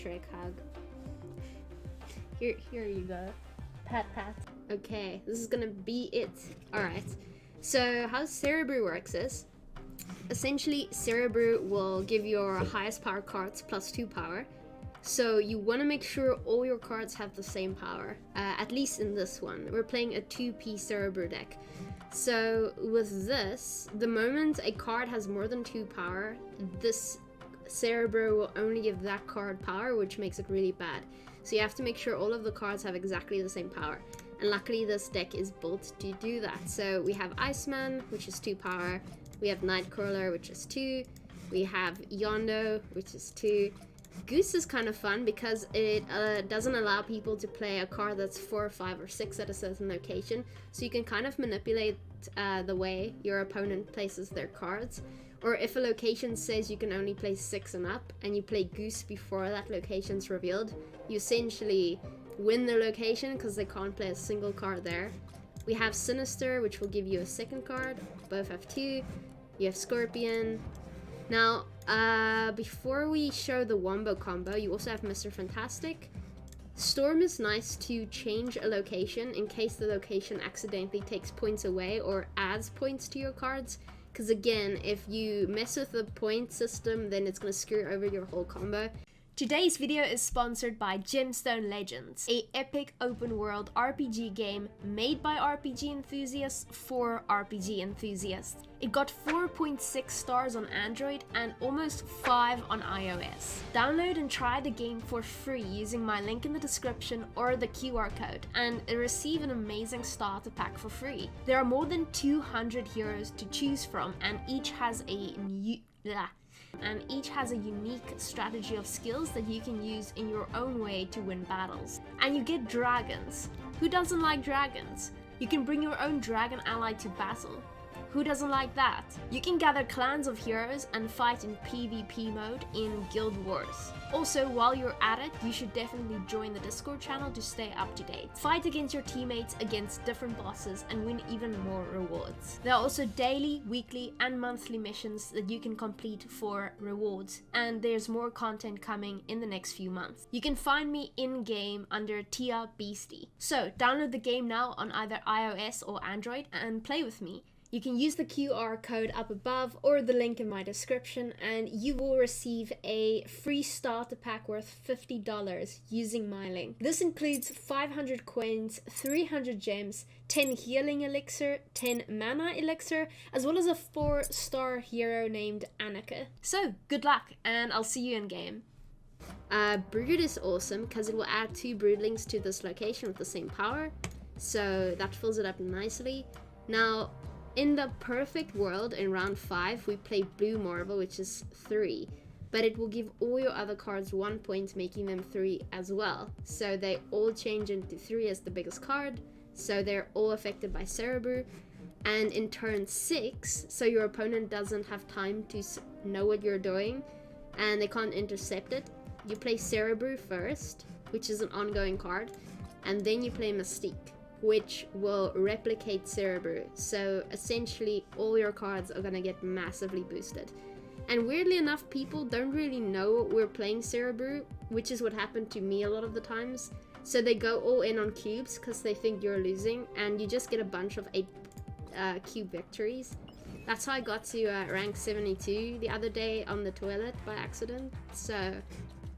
Trick hug. Here you go. Pat. Okay, this is gonna be it. Alright, so how Cerebro works is, essentially Cerebro will give your highest power cards +2 power. So you want to make sure all your cards have the same power, at least in this one. We're playing a 2-piece Cerebro deck. So with this, the moment a card has more than 2 power, this Cerebro will only give that card power, which makes it really bad. So you have to make sure all of the cards have exactly the same power. And luckily this deck is built to do that. So we have Iceman, which is 2 power. We have Nightcrawler, which is 2. We have Yondu, which is 2. Goose is kind of fun because it doesn't allow people to play a card that's 4, 5, or 6 at a certain location. So you can kind of manipulate the way your opponent places their cards. Or if a location says you can only play 6 and up, and you play Goose before that location's revealed, you essentially win the location because they can't play a single card there. We have Sinister, which will give you a second card. Both have 2. You have Scorpion. Now, before we show the Wombo combo, you also have Mr. Fantastic. Storm is nice to change a location in case the location accidentally takes points away or adds points to your cards. Because again, if you mess with the point system, then it's going to screw over your whole combo. Today's video is sponsored by Gemstone Legends, a epic open world RPG game made by RPG enthusiasts for RPG enthusiasts. It got 4.6 stars on Android and almost 5 on iOS. Download and try the game for free using my link in the description or the QR code, and receive an amazing starter pack for free. There are more than 200 heroes to choose from, and each has a unique strategy of skills that you can use in your own way to win battles. And you get dragons. Who doesn't like dragons? You can bring your own dragon ally to battle. Who doesn't like that? You can gather clans of heroes and fight in PvP mode in Guild Wars. Also, while you're at it, you should definitely join the Discord channel to stay up to date. Fight against your teammates against different bosses and win even more rewards. There are also daily, weekly, and monthly missions that you can complete for rewards, and there's more content coming in the next few months. You can find me in-game under TheaBeasty. So, download the game now on either iOS or Android and play with me. You can use the QR code up above or the link in my description, and you will receive a free starter pack worth $50 using my link. This includes 500 coins, 300 gems, 10 healing elixir, 10 mana elixir, as well as a 4-star hero named Annika. So, good luck, and I'll see you in game. Brood is awesome because it will add 2 broodlings to this location with the same power, so that fills it up nicely. Now, in the perfect world, in round 5, we play Blue Marble, which is 3. But it will give all your other cards 1 point, making them 3 as well. So they all change into 3 as the biggest card. So they're all affected by Cerebro. And in turn 6, so your opponent doesn't have time to know what you're doing, and they can't intercept it, you play Cerebro first, which is an ongoing card. And then you play Mystique, which will replicate Cerebro. So essentially all your cards are gonna get massively boosted. And weirdly enough, people don't really know we're playing Cerebro, which is what happened to me a lot of the times. So they go all in on cubes because they think you're losing, and you just get a bunch of 8 cube victories. That's how I got to rank 72 the other day on the toilet by accident. So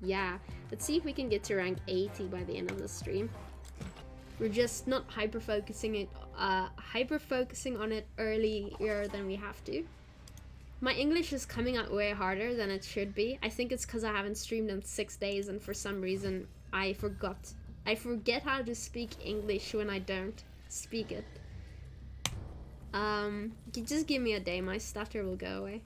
yeah, let's see if we can get to rank 80 by the end of the stream. We're just not hyper-focusing on it earlier than we have to. My English is coming out way harder than it should be. I think it's because I haven't streamed in 6 days, and for some reason I forget how to speak English when I don't speak it. You just give me a day, my stutter will go away.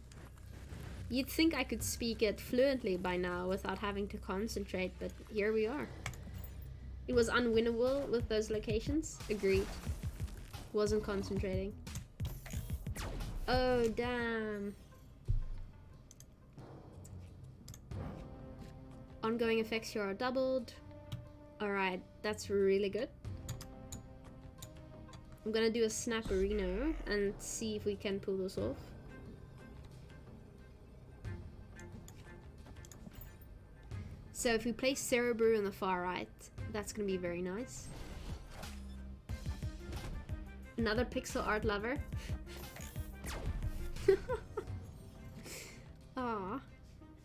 You'd think I could speak it fluently by now without having to concentrate, but here we are. It was unwinnable with those locations. Agreed. Wasn't concentrating. Oh, damn. Ongoing effects here are doubled. Alright, that's really good. I'm gonna do a Snapperino and see if we can pull this off. So if we place Cerebro on the far right, that's gonna be very nice. Another pixel art lover. Aw.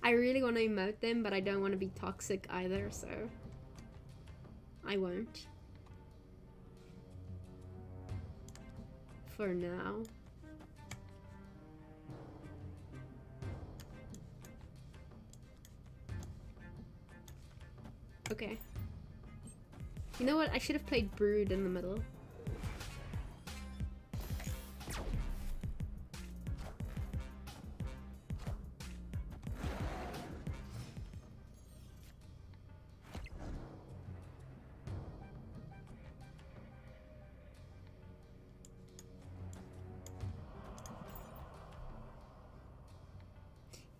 I really want to emote them, but I don't want to be toxic either, so I won't. For now. Okay. You know what? I should have played Brood in the middle.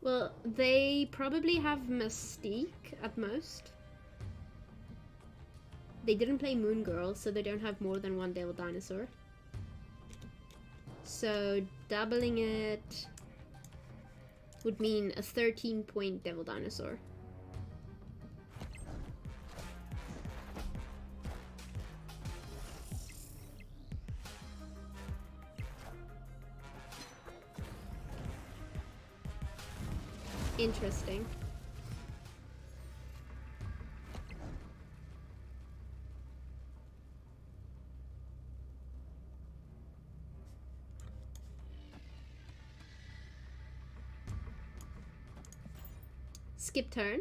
Well, they probably have Mystique at most. They didn't play Moon Girl, so they don't have more than one Devil Dinosaur. So doubling it would mean a 13-point Devil Dinosaur. Interesting. Skip turn.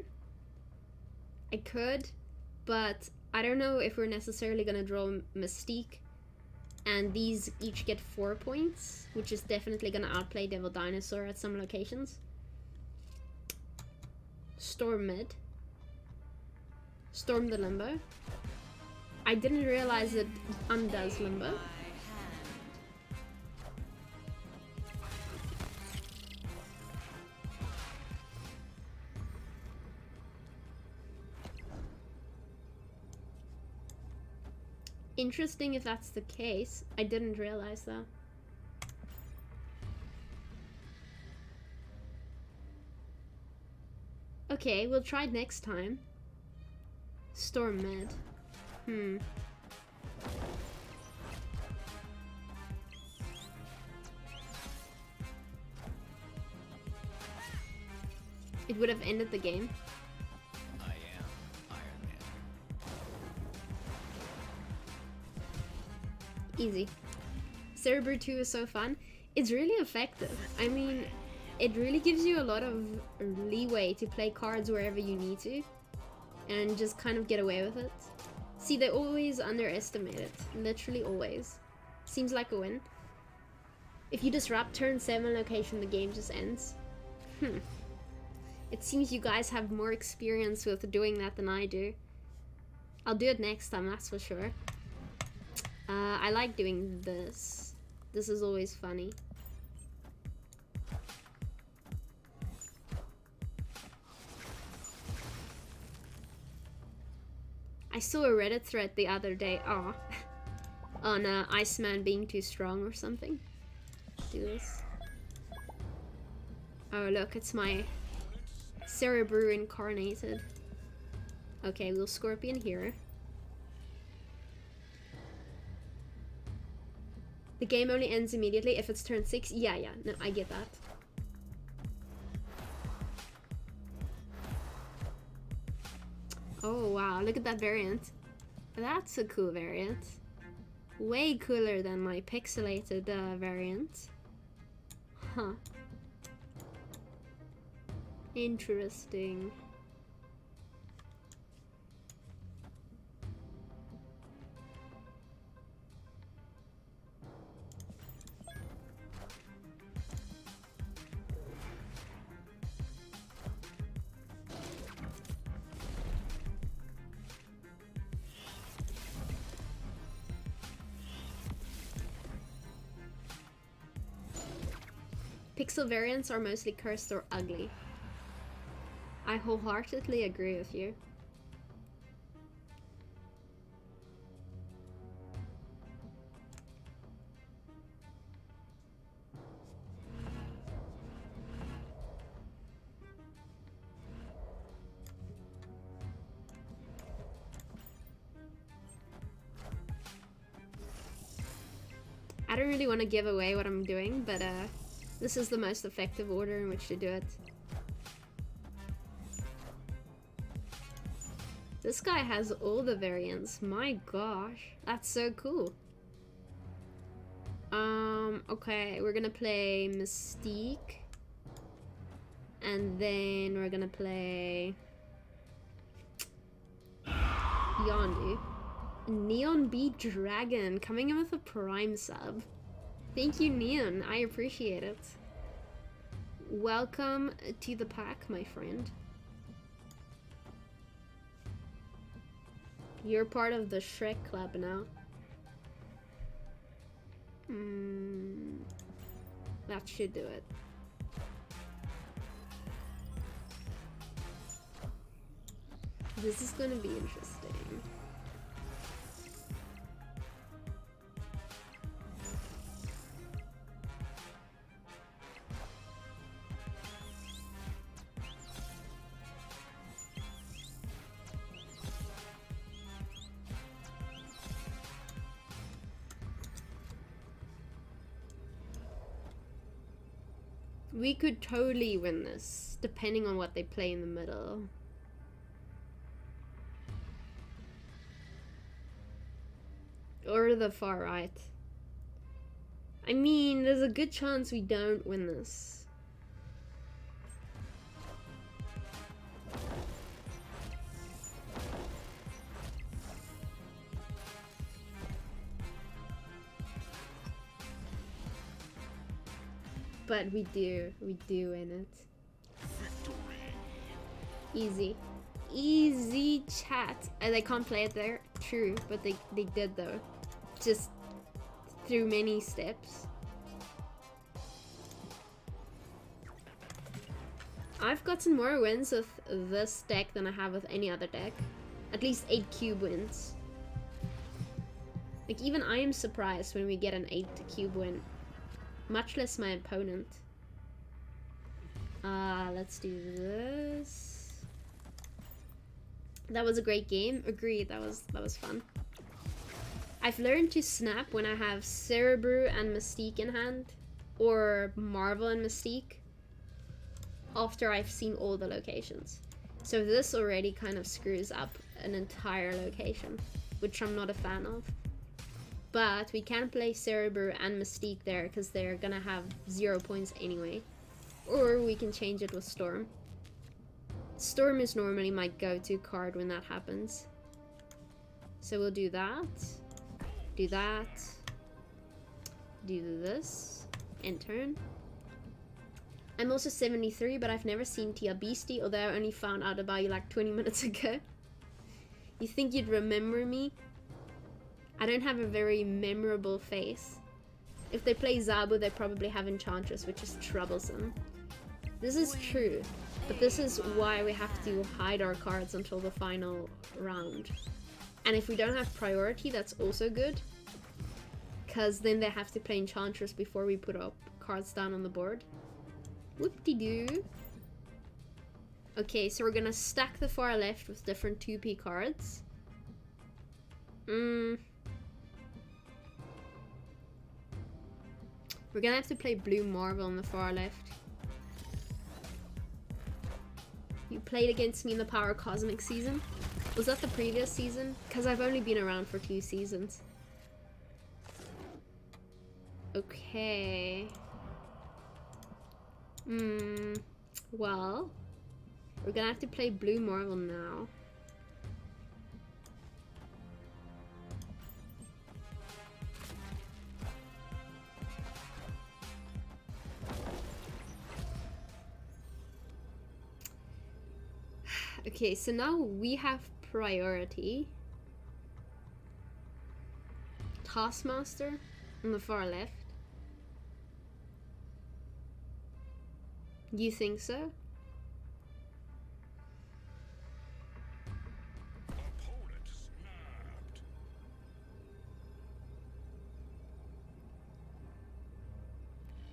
I could, but I don't know if we're necessarily gonna draw Mystique. And these each get 4 points, which is definitely gonna outplay Devil Dinosaur at some locations. Storm mid. Storm the limbo. I didn't realize it undoes limbo. Interesting if that's the case. I didn't realize that. Okay, we'll try it next time. Storm mid. It would have ended the game. I am Iron Man. Easy. Cerebro 2 is so fun. It's really effective. I mean, it really gives you a lot of leeway to play cards wherever you need to and just kind of get away with it. See, they always underestimate it. Literally always. Seems like a win. If you disrupt turn 7 location, the game just ends. It seems you guys have more experience with doing that than I do. I'll do it next time, that's for sure. I like doing this. This is always funny. I saw a Reddit thread the other day, on Iceman being too strong or something. Do this. Oh look, it's my Cerebro incarnated. Okay, we'll Scorpion here. The game only ends immediately if it's turn 6. Yeah, no, I get that. Oh wow, look at that variant. That's a cool variant. Way cooler than my pixelated variant. Huh. Interesting. Pixel variants are mostly cursed or ugly. I wholeheartedly agree with you. I don't really want to give away what I'm doing, but this is the most effective order in which to do it. This guy has all the variants. My gosh, that's so cool. Okay, we're gonna play Mystique. And then we're gonna play Yondu. Neon Beat Dragon coming in with a Prime sub. Thank you, Neon. I appreciate it. Welcome to the pack, my friend. You're part of the Shrek Club now. That should do it. This is gonna be interesting. We could totally win this, depending on what they play in the middle. Or the far right. I mean, there's a good chance we don't win this. But we do win it. Easy. Easy chat. They can't play it there, true, but they did though. Just through many steps. I've gotten more wins with this deck than I have with any other deck. At least 8 cube wins. Like, even I am surprised when we get an 8 cube win. Much less my opponent. Let's do this. That was a great game. Agreed, that was fun. I've learned to snap when I have Cerebro and Mystique in hand. Or Marvel and Mystique. After I've seen all the locations. So this already kind of screws up an entire location. Which I'm not a fan of. But we can play Cerebro and Mystique there because they're gonna have 0 points anyway. Or we can change it with Storm. Storm is normally my go-to card when that happens. So we'll do that. Do that. Do this. End turn. I'm also 73, but I've never seen TheaBeasty, although I only found out about you like 20 minutes ago. You think you'd remember me? I don't have a very memorable face. If they play Zabu, they probably have Enchantress, which is troublesome. This is true, but this is why we have to hide our cards until the final round. And if we don't have priority, that's also good. Because then they have to play Enchantress before we put our cards down on the board. Whoop-de-doo. Okay, so we're gonna stack the far left with different 2p cards. We're gonna have to play Blue Marvel on the far left. You played against me in the Power Cosmic season? Was that the previous season? Because I've only been around for 2 seasons. Okay. Well, we're gonna have to play Blue Marvel now. Okay, so now we have priority. Taskmaster on the far left. You think so?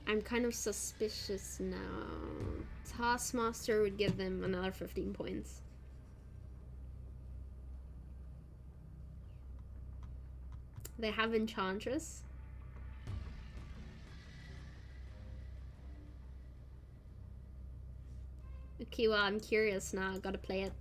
I'm kind of suspicious now. Taskmaster would give them another 15 points. They have Enchantress. Okay, well, I'm curious now. I gotta play it.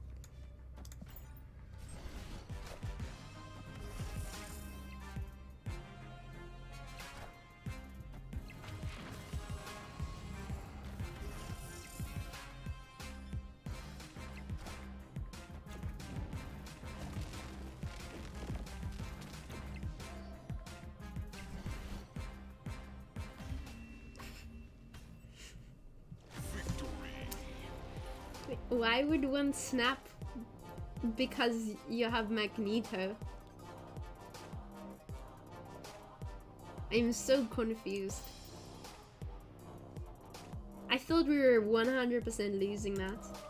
Why would one snap because you have Magneto? I'm so confused. I thought we were 100% losing that.